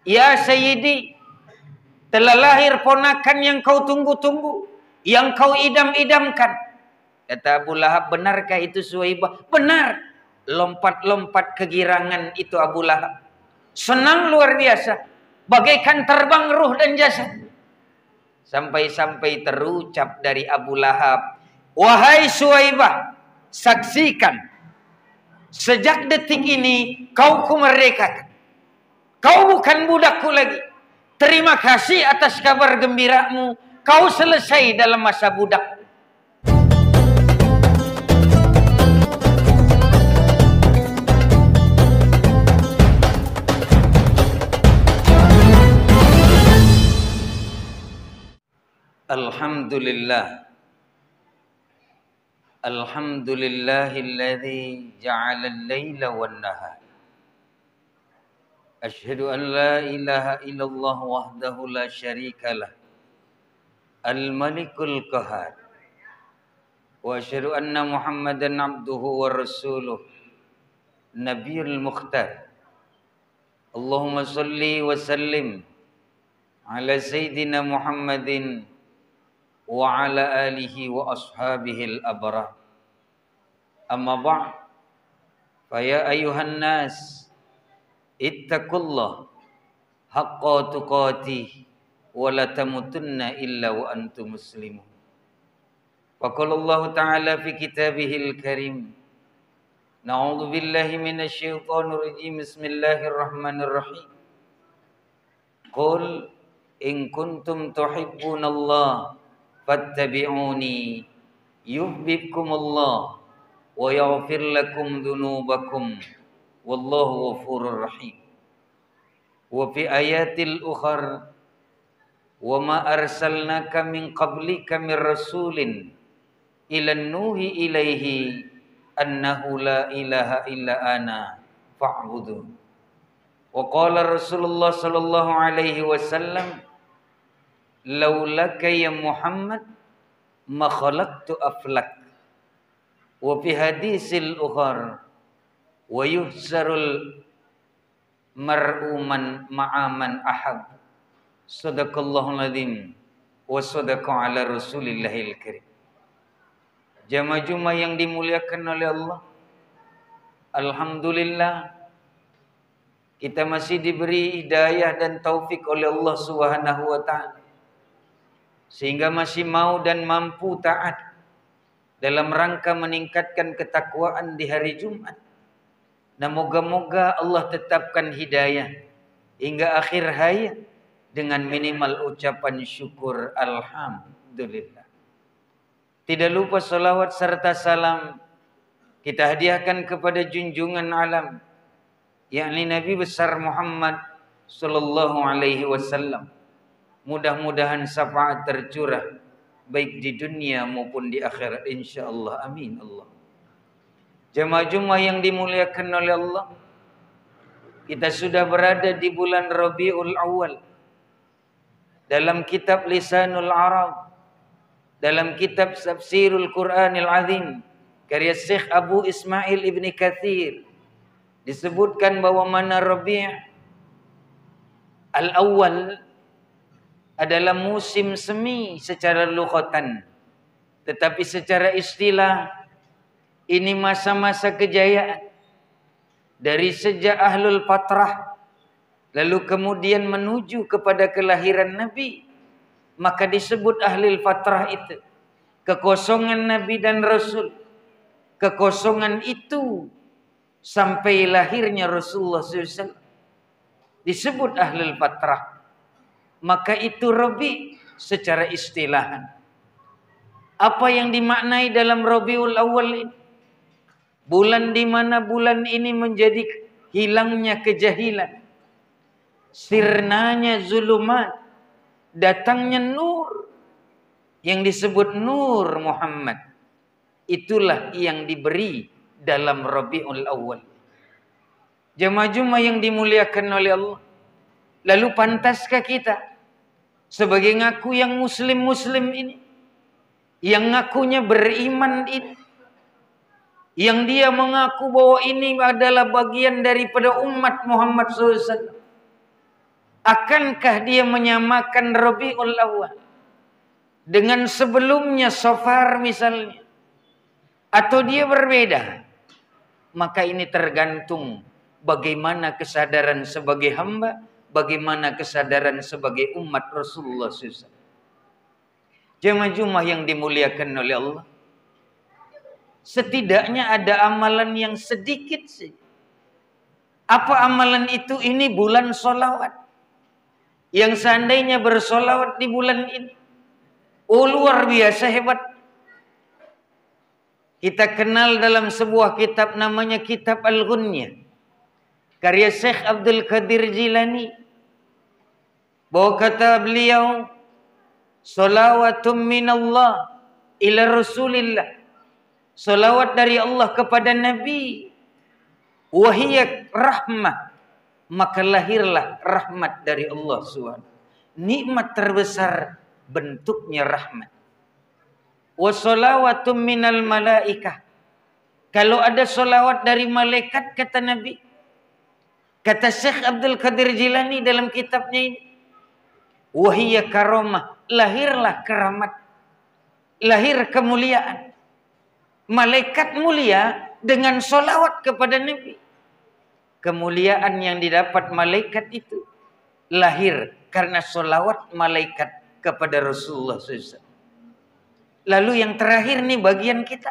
Ya Sayyidi, telah lahir ponakan yang kau tunggu-tunggu, yang kau idam-idamkan. Kata Abu Lahab, benarkah itu Suwaibah? Benar. Lompat-lompat kegirangan itu Abu Lahab. Senang luar biasa. Bagaikan terbang ruh dan jasad. Sampai-sampai terucap dari Abu Lahab, wahai Suwaibah, saksikan. Sejak detik ini kau kumerdekakan. Kau bukan budakku lagi. Terima kasih atas kabar gembiramu. Kau selesai dalam masa budak. Alhamdulillah. Alhamdulillahilladzi ja'ala al-laila wan-nahar. Asyhadu an la ilaha illallah wahdahu la syarikalah. Al-Malikul Qahhar. Wa asyhadu anna Muhammadan abduhu wa rasuluh. Nabiyul Mukhtar. Allahumma salli wa sallim ala sayyidina Muhammadin wa ala alihi wa ashabihi al-abrar. Amma ba'd. Fa ya ayuhan nas, ittaqullah haqqa tuqatih wa la tamutunna illa wa antum muslimun. Wa qala Allah ta'ala fi kitabihil karim, na'udzu billahi minasy syaithanir rajim. Bismillahirrahmanirrahim. Qul in kuntum tuhibbunallah fattabi'uni yuhibbukumullah wa yaghfir lakum dzunubakum wallahu ghafurur rahim. Wa fi ayatil ukhar, wa ma arsalnaka min qablika min rasulin ila nuhi ilaihi annahu la ilaha illa ana fa'budun. Wa qala Rasulullah sallallahu alaihi wasallam, laulaka ya Muhammad ma khalaqtu aflak. Wa fi hadisil ukhar, wa yuhsarul mar'u man ma'aman ahab. Sadaqallahul adzim wa sadaqa ala rasulillahil karim. Jamaah yang dimuliakan oleh Allah, alhamdulillah kita masih diberi hidayah dan taufik oleh Allah Subhanahu wa taala, sehingga masih mau dan mampu taat dalam rangka meningkatkan ketakwaan di hari Jumat. Dan moga-moga Allah tetapkan hidayah hingga akhir hayat dengan minimal ucapan syukur alhamdulillah. Tidak lupa salawat serta salam kita hadiahkan kepada junjungan alam, yakni Nabi besar Muhammad sallallahu alaihi wasallam. Mudah-mudahan syafaat tercurah baik di dunia maupun di akhirat insyaallah. Amin Allah. Jemaah yang dimuliakan oleh Allah, kita sudah berada di bulan Rabiul Awal. Dalam kitab Lisanul Arab, dalam kitab Tafsirul Quranil Azim karya Syekh Abu Ismail Ibni Katsir, disebutkan bahwa mana Rabi' Al-Awwal adalah musim semi secara lughatan, tetapi secara istilah ini masa-masa kejayaan dari sejak Ahlul Fatrah lalu kemudian menuju kepada kelahiran Nabi, maka disebut Ahlul Fatrah itu kekosongan Nabi dan Rasul. Kekosongan itu sampai lahirnya Rasulullah SAW disebut Ahlul Fatrah. Maka itu Rabi secara istilahan. Apa yang dimaknai dalam Rabiul Awal ini? Bulan di mana bulan ini menjadi hilangnya kejahilan, sirnanya zulumat, datangnya nur yang disebut Nur Muhammad. Itulah yang diberi dalam Rabiul Awal. Jemaah yang dimuliakan oleh Allah, lalu pantaskah kita sebagai ngaku yang muslim-muslim ini, yang ngakunya beriman ini, yang dia mengaku bahwa ini adalah bagian daripada umat Muhammad SAW, Akankah dia menyamakan Rabiul Awal dengan sebelumnya Safar misalnya? Atau dia berbeda? Maka ini tergantung bagaimana kesadaran sebagai hamba, bagaimana kesadaran sebagai umat Rasulullah SAW. Jemaah yang dimuliakan oleh Allah, setidaknya ada amalan yang sedikit sih. Apa amalan itu? Ini bulan sholawat. Yang seandainya bersolawat di bulan ini, oh luar biasa hebat. Kita kenal dalam sebuah kitab namanya Kitab Al-Ghunyah, karya Syekh Abdul Qadir Jilani, bahwa kata beliau, sholawatun minallah ila Rasulillah, sholawat dari Allah kepada Nabi, wahiyya rahmah, maka lahirlah rahmat dari Allah SWT. Nikmat terbesar bentuknya rahmat. Wa sholawatun minal malaikah, kalau ada sholawat dari malaikat, kata Nabi, kata Syekh Abdul Qadir Jilani dalam kitabnya ini, wahiyya karamah, lahirlah keramat, lahir kemuliaan. Malaikat mulia dengan sholawat kepada Nabi. Kemuliaan yang didapat malaikat itu lahir karena sholawat malaikat kepada Rasulullah SAW. Lalu yang terakhir nih bagian kita.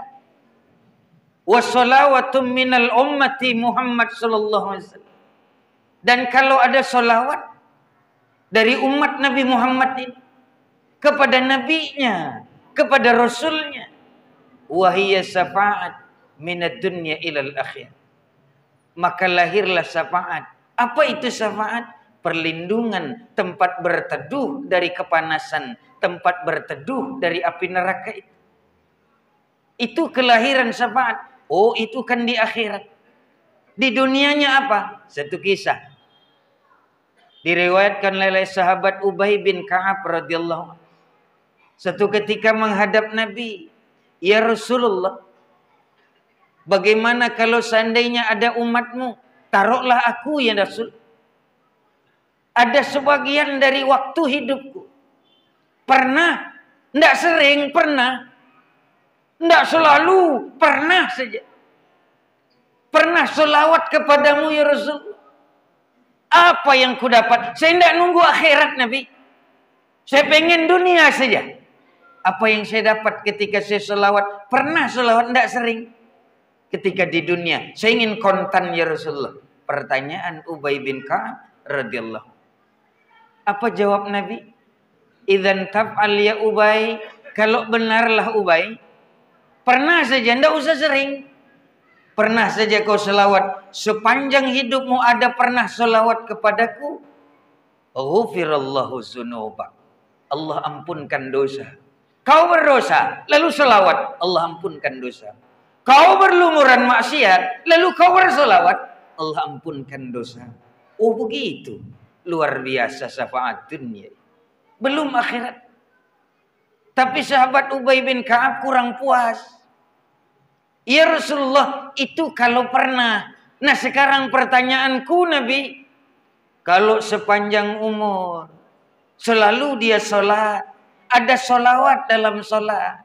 Wassalawatum minal ummati Muhammad sallallahu alaihi wasallam. Dan kalau ada sholawat dari umat Nabi Muhammad ini kepada nabinya, kepada rasulnya, wahiyya syafa'at minad dunya ilal akhir, maka lahirlah syafaat. Apa itu syafaat? Perlindungan, tempat berteduh dari kepanasan, tempat berteduh dari api neraka itu. Itu kelahiran syafaat. Oh, itu kan di akhirat. Di dunianya apa? Satu kisah diriwayatkan oleh sahabat Ubay bin Ka'ab radhiyallahu anhu. Satu ketika menghadap Nabi, ya Rasulullah, bagaimana kalau seandainya ada umatmu, taruhlah aku ya Rasul, ada sebagian dari waktu hidupku, pernah, tidak sering, pernah, tidak selalu, pernah saja, pernah sholawat kepadamu ya Rasul. Apa yang ku dapat? Saya tidak nunggu akhirat Nabi, saya pengen dunia saja. Apa yang saya dapat ketika saya sholawat? Pernah sholawat, tidak sering. Ketika di dunia, saya ingin kontan ya Rasulullah. Pertanyaan Ubay bin Ka'ab radhiyallahu. Apa jawab Nabi? Idzan taf'al ya Ubay, kalau benarlah Ubay, pernah saja, tidak usah sering. Pernah saja kau selawat, sepanjang hidupmu ada pernah selawat kepadaku, ghufirallahu dzunubak, Allah ampunkan dosa. Kau berdosa, lalu selawat, Allah ampunkan dosa. Kau berlumuran maksiat, lalu kau berselawat, Allah ampunkan dosa. Oh begitu, luar biasa syafaat dunia, belum akhirat. Tapi sahabat Ubay bin Ka'ab kurang puas. Ya Rasulullah, itu kalau pernah. Nah sekarang pertanyaanku Nabi, kalau sepanjang umur selalu dia sholat, ada sholawat dalam sholat,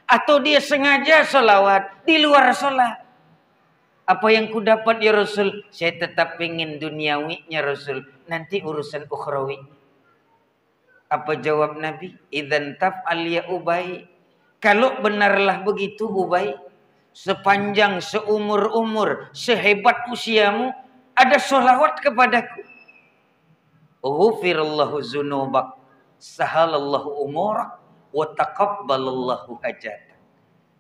atau dia sengaja sholawat di luar sholat, apa yang ku dapat ya Rasul? Saya tetap ingin duniawinya Rasul, nanti urusan ukhrawi. Apa jawab Nabi? Idzan taf'al ya Ubay, kalau benarlah begitu Ubay, sepanjang seumur-umur, sehebat usiamu, ada sholawat kepadaku, ghufirallahu dzunubak, sahalallahu umurak, wa taqabbalallahu hajat.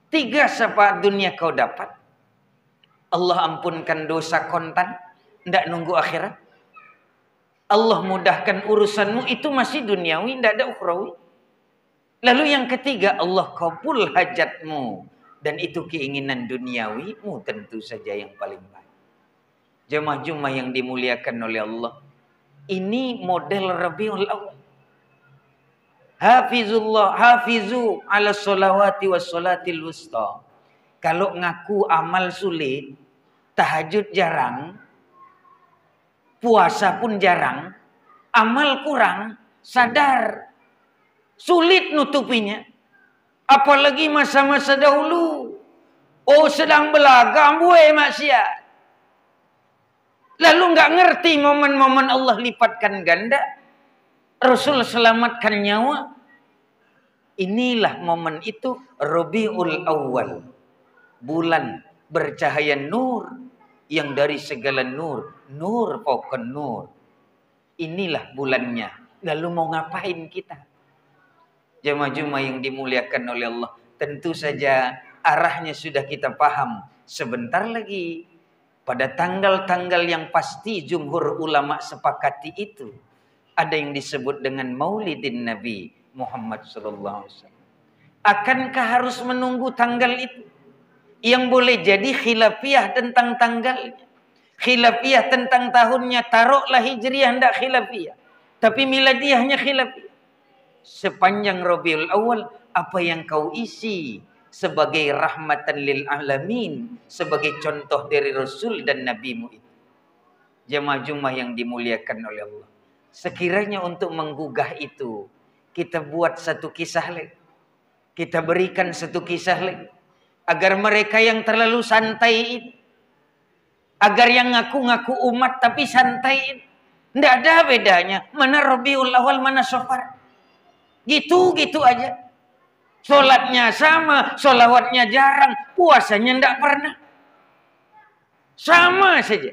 3 syafaat dunia kau dapat. Allah ampunkan dosa kontan, tidak nunggu akhirat. Allah mudahkan urusanmu, itu masih duniawi, tidak ada ukhrawi. Lalu yang ketiga, Allah kabul hajatmu, dan itu keinginan duniawimu tentu saja yang paling baik. Jemaah-jemaah yang dimuliakan oleh Allah, ini model Rabiul Awal. Hafizu ala sholawati was sholatil wusta. Kalau ngaku amal sulit, tahajud jarang, puasa pun jarang, amal kurang, sadar. Sulit nutupinya. Apalagi masa-masa dahulu. Oh, sedang belaga, buai maksiat. Lalu nggak ngerti momen-momen Allah lipatkan ganda. Rasul selamatkan nyawa. Inilah momen itu Rabiul Awal. Bulan bercahaya nur yang dari segala nur. Nur pokok nur. Inilah bulannya. Lalu mau ngapain kita? Jamaah-jamaah yang dimuliakan oleh Allah. Tentu saja arahnya sudah kita paham. Sebentar lagi pada tanggal-tanggal yang pasti jumhur ulama sepakati itu. Ada yang disebut dengan Maulidin Nabi Muhammad SAW. Akankah harus menunggu tanggal itu? Yang boleh jadi khilafiyah tentang tanggalnya. Khilafiyah tentang tahunnya. Taruhlah hijriyah tidak khilafiyah. Tapi miladiyahnya khilafiyah. Sepanjang Rabiul Awal, apa yang kau isi sebagai rahmatan lil alamin, sebagai contoh dari Rasul dan Nabimu itu. Jamaah-jamaah yang dimuliakan oleh Allah. Sekiranya untuk menggugah itu, kita buat satu kisah lagi. Kita berikan satu kisah lagi. Agar mereka yang terlalu santai itu, agar yang ngaku-ngaku umat tapi santai itu, tidak ada bedanya. Mana Rabiul Awal, mana Safar. Gitu-gitu aja. Sholatnya sama, sholawatnya jarang, puasanya tidak pernah. Sama saja.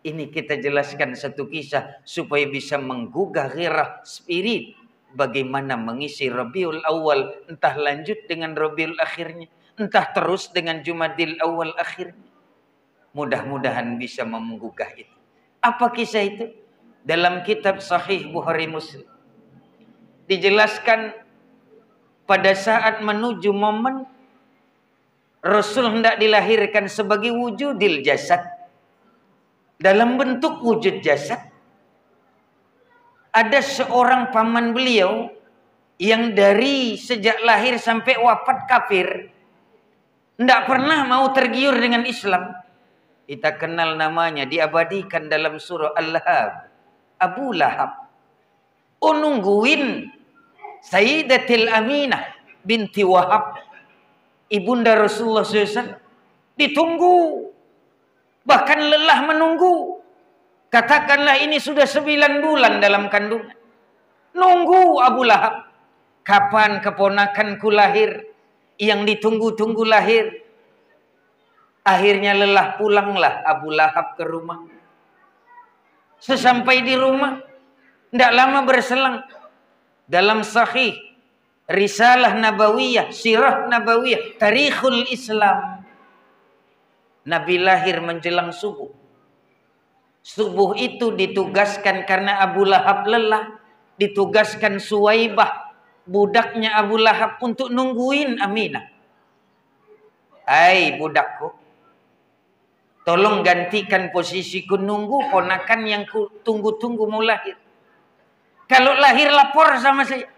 Ini kita jelaskan satu kisah supaya bisa menggugah gairah spirit. Bagaimana mengisi Rabiul Awal, entah lanjut dengan Rabiul Akhirnya, entah terus dengan Jumadil Awal akhirnya. Mudah-mudahan bisa menggugah itu. Apa kisah itu? Dalam kitab Sahih Bukhari Muslim dijelaskan pada saat menuju momen Rasul hendak dilahirkan sebagai wujudil jasad, dalam bentuk wujud jasad. Ada seorang paman beliau yang dari sejak lahir sampai wafat kafir, tidak pernah mau tergiur dengan Islam. Kita kenal namanya, diabadikan dalam surah Al-Lahab, Abu Lahab. Oh, nungguin Sayyidatil Aminah binti Wahab, ibunda Rasulullah SAW, ditunggu, bahkan lelah menunggu. Katakanlah ini sudah 9 bulan dalam kandungan. Nunggu Abu Lahab, kapan keponakanku lahir, yang ditunggu-tunggu lahir. Akhirnya lelah, pulanglah Abu Lahab ke rumah. Sesampai di rumah, tidak lama berselang, dalam sahih Risalah Nabawiyah, Sirah Nabawiyah, Tarikhul Islam, Nabi lahir menjelang subuh. Subuh itu ditugaskan karena Abu Lahab lelah, ditugaskan Suwaibah, budaknya Abu Lahab, untuk nungguin Aminah. Hai budakku, tolong gantikan posisiku nunggu ponakan yang ku tunggu-tunggu mau lahir. Kalau lahir lapor sama saya.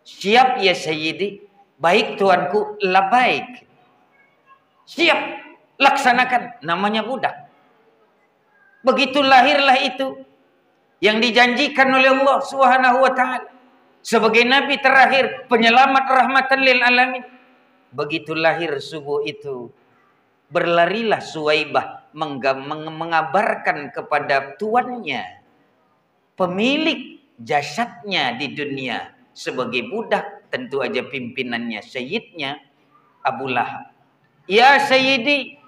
Siap ya Sayyidi. Baik tuanku, labaik. Siap, laksanakan. Namanya budak. Begitu lahirlah itu yang dijanjikan oleh Allah Subhanahu wa taala sebagai nabi terakhir, penyelamat rahmatan lil alamin. Begitu lahir subuh itu, berlarilah Suwaibah mengabarkan kepada tuannya, pemilik jasadnya di dunia sebagai budak, tentu aja pimpinannya, sayyidnya Abu Lahab. Ya Sayyidi,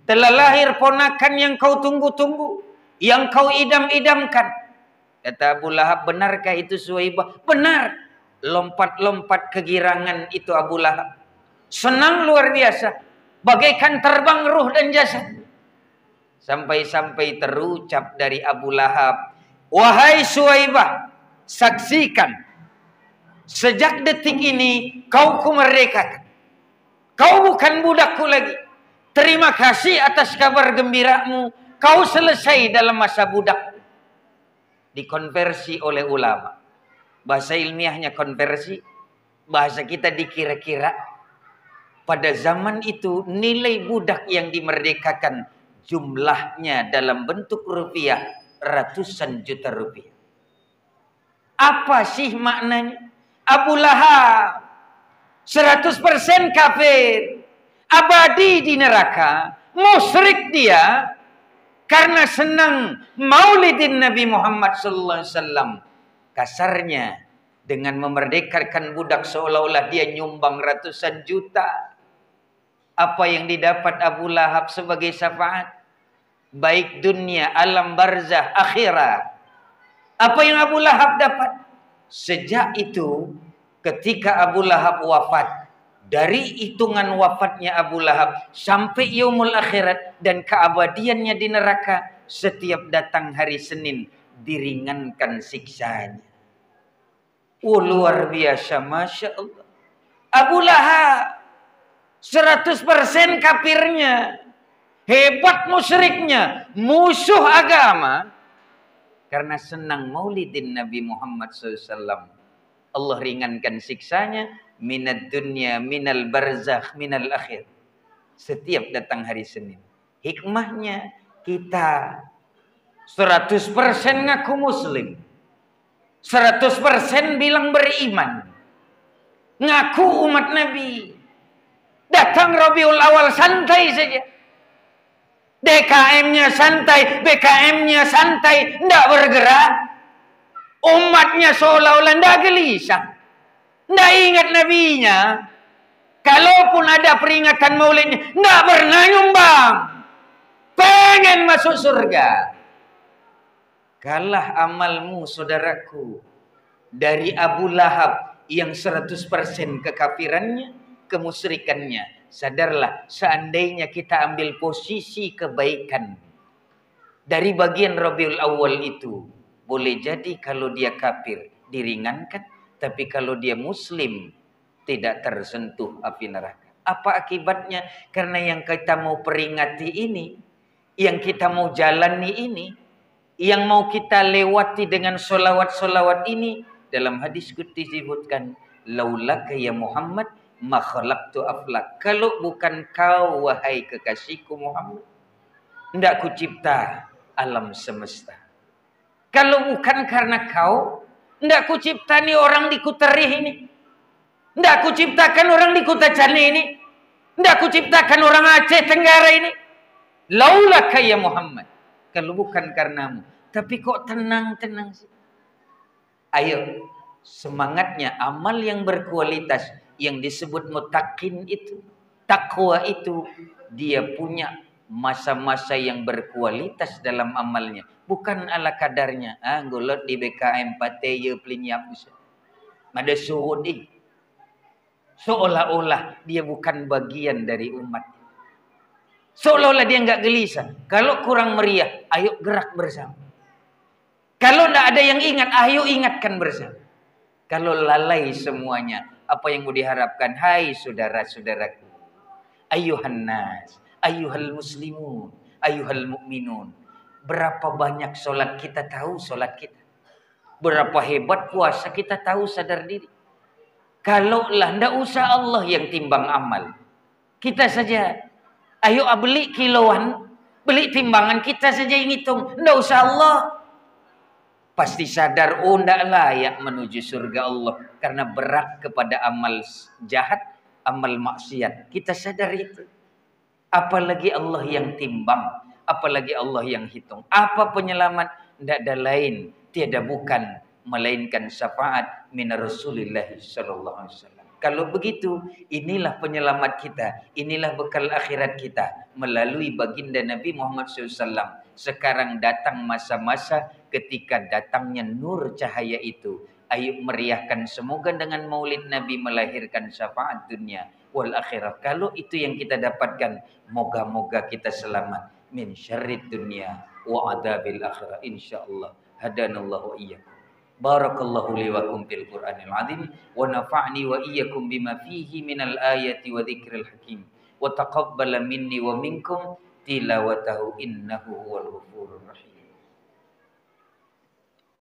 telah lahir ponakan yang kau tunggu-tunggu, yang kau idam-idamkan. Kata Abu Lahab, benarkah itu Suwaibah? Benar. Lompat-lompat kegirangan itu Abu Lahab. Senang luar biasa, bagaikan terbang ruh dan jasad. Sampai-sampai terucap dari Abu Lahab, wahai Suwaibah, saksikan, sejak detik ini kau kumerdekakan. Kau bukan budakku lagi. Terima kasih atas kabar gembiramu. Kau selesai dalam masa budak. Dikonversi oleh ulama. Bahasa ilmiahnya konversi. Bahasa kita dikira-kira. Pada zaman itu nilai budak yang dimerdekakan jumlahnya dalam bentuk rupiah ratusan juta rupiah. Apa sih maknanya? Abu Lahab 100% kafir, abadi di neraka, musyrik dia karena senang maulidin Nabi Muhammad sallallahu alaihi wasallam. Kasarnya dengan memerdekakan budak seolah-olah dia nyumbang ratusan juta. Apa yang didapat Abu Lahab sebagai syafaat? Baik dunia, alam barzah, akhirat. Apa yang Abu Lahab dapat? Sejak itu ketika Abu Lahab wafat, dari hitungan wafatnya Abu Lahab sampai yaumul akhirat dan keabadiannya di neraka, setiap datang hari Senin diringankan siksanya. Luar biasa, Masya Allah. Abu Lahab 100% kafirnya, hebat musyriknya, musuh agama, karena senang maulidin Nabi Muhammad SAW. Allah ringankan siksanya, minad dunya, minal barzakh, minal akhir. Setiap datang hari Senin. Hikmahnya kita 100% ngaku muslim, 100% bilang beriman, ngaku umat Nabi. Datang Rabiul Awal santai saja. DKM-nya santai, BKM-nya santai, tidak bergerak. Umatnya seolah-olah tidak gelisah, tidak ingat nabinya. Kalaupun ada peringatan maulidnya, tidak pernah nyumbang. Pengen masuk surga. Kalah amalmu, saudaraku, dari Abu Lahab yang 100% kekafirannya, kemusyrikannya. Sadarlah, seandainya kita ambil posisi kebaikan dari bagian Rabiul Awal itu, boleh jadi kalau dia kafir diringankan, tapi kalau dia muslim tidak tersentuh api neraka. Apa akibatnya? Karena yang kita mau peringati ini, yang kita mau jalani ini, yang mau kita lewati dengan solawat-solawat ini, dalam hadis qudsi disebutkan, laulaka ya Muhammad ma khalaqtu aflak. Kalau bukan kau wahai kekasihku Muhammad, hendak kucipta alam semesta. Kalau bukan karena kau, hendak kucipta nih orang di Kuterih ini, hendak kuciptakan orang di Kutacani ini, hendak kuciptakan orang Aceh Tenggara ini. Laulaka ya Muhammad, kalau bukan karenamu. Tapi kok tenang-tenang sih? Ayo, semangatnya amal yang berkualitas, yang disebut mutakin itu, takwa itu, dia punya masa-masa yang berkualitas dalam amalnya, bukan ala kadarnya. Golot di BKM pateye pelinyap ada surut seolah-olah dia bukan bagian dari umat, seolah-olah dia nggak gelisah. Kalau kurang meriah, ayo gerak bersama. Kalau tidak ada yang ingat, ayo ingatkan bersama. Kalau lalai semuanya, apa yang mau diharapkan? Hai saudara-saudaraku, ayuhan nas, ayuhal muslimun, ayuhal mu'minun. Berapa banyak solat kita tahu solat kita. Berapa hebat puasa kita tahu sadar diri. Kalaulah tidak usah Allah yang timbang amal, kita saja. Ayo beli kiloan, beli timbangan, kita saja yang hitung. Tidak usah Allah. Pasti sadar, oh tidak layak menuju surga Allah karena berat kepada amal jahat, amal maksiat. Kita sadar itu. Apalagi Allah yang timbang, apalagi Allah yang hitung. Apa penyelamat? Tidak ada lain, tiada bukan, melainkan syafaat min Rasulillah sallallahu alaihi wasallam. Kalau begitu, inilah penyelamat kita, inilah bekal akhirat kita melalui baginda Nabi Muhammad SAW. Sekarang datang masa-masa ketika datangnya nur cahaya itu. Ayo meriahkan, semoga dengan maulid Nabi melahirkan syafaat dunia wal akhirah. Kalau itu yang kita dapatkan, moga-moga kita selamat min syarrid dunia wa adabil akhirah insyaallah. Hadanallahu iyyakum. Barakallahu li wa kum fil Qur'anil azim wa nafa'ni wa iyyakum bima fihi minal ayati wa dzikril hakim wa taqabbala minni wa minkum tilawatahu innahu huwal ghafurur rahim.